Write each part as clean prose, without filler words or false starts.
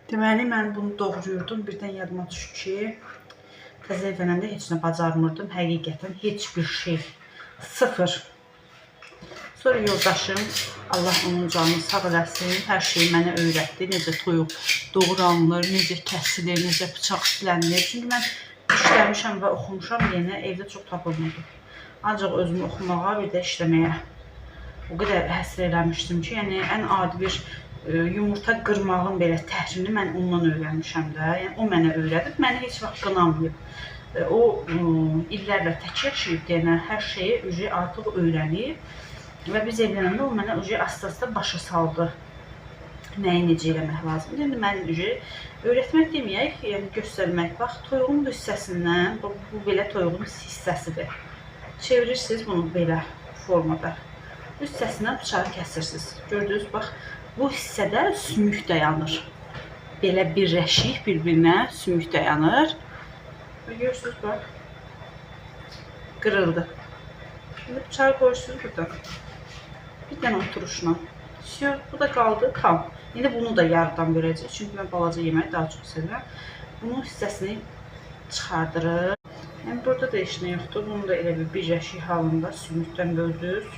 Deməli, mən bunu doğruyordum. Birdən yadıma düşdü ki, təzə evlənəndə heç nə bacarmırdım. Həqiqətən heç bir şey. Sıfır. Sonra yoldaşım, Allah onun canını sağ eləsin, hər şeyi mənə öyrətdi. Necə toyuq doğranılır, necə kəsilir, necə bıçaq istənilir. Çünki mən işləmişəm və oxumuşam, yenə evdə çox tapılmırdı. Ancaq özümü oxumağa, bir də işləməyə o qədər həsr eləmişdim ki, yəni ən adi bir yumurta qırmağın belə təhrini mən ondan öyrənmişəm də. Yəni o mənə öyrədib, məni heç vaxt qınamayıb. O illərlə tək yaşayıb deyənə hər şeyi artıq öyrənib. Və biz evlənəndə o mənə asta-asta başa saldı. Nəyi necə eləmək lazımdır. İndi mən öyrətmək deməyək, yəni göstərmək. Bax, toyuğun bu hissəsindən, bu belə toyuğun hissəsidir. Çevirirsiniz bunu belə formada. Bu hissəsindən bıçağı kəsirsiniz. Gördünüz, bax, bu hissədə sümük dayanır. Belə birləşik bir-birinə sümük dayanır. Və görürsünüz, bax, qırıldı. Şimdi bıçağı koyursunuz buradan. Bir dənə oturuşla. Bu da qaldı tam. İndi bunu da yarıdan böləcək. Çünki mən balaca yeməyi daha çox sevirəm. Bunun hissəsini çıxardırır. Yəni burada da heç nə yoxdur. Bunu da elə bir birləşik halında sümükdən böldünüz.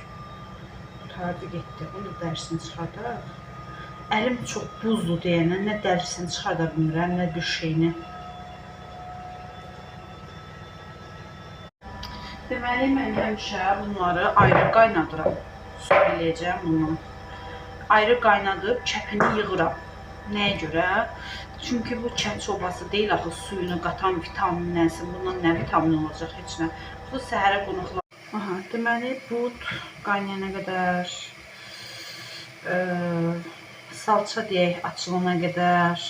Qutardı getdi. Bunu da dərisini çıxardaraq. Əlim çox buzlu deyənə nə dərisini çıxarda bilmirəm, nə bir şeyini. Deməli, mən həmişə bunları ayrı qaynadıram. Su eləyəcəm bunu. Ayrı qaynadıb kəpini yığıram. Nəyə görə? Çünki bu kət çobası deyil axı, suyunu qatan vitamin nəsin, bundan nə vitamin olacaq, heç nə. Bu səhərə qonaqlar. Aha, deməli, bud qaynayana qədər, salça deyək, açılana qədər,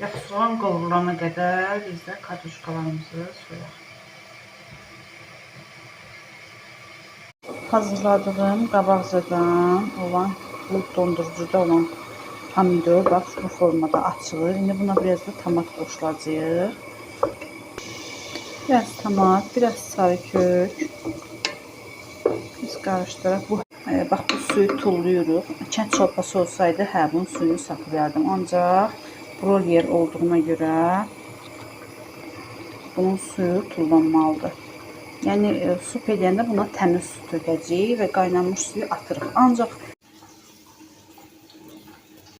yaxşılan qovrulana qədər biz də kartuşkalarımızı soyaq. Hazırladığım qabaqcadan olan, dondurucuda olan pomidor bax bu formada açılır. İndi buna biraz da tomat qoşulacaq. Biraz tomat, biraz sarı kök. Biz qarışdıraq. Bax bu suyu tulluyuruq. Kət çorpası olsaydı, bunun suyunu saxlayardım. Ancaq broiler olduğuna görə bunun suyu tullanmalıdır. Yəni, sup edəndə buna təmiz su tökəcəyik və qaynanmış suyu atırıq. Ancaq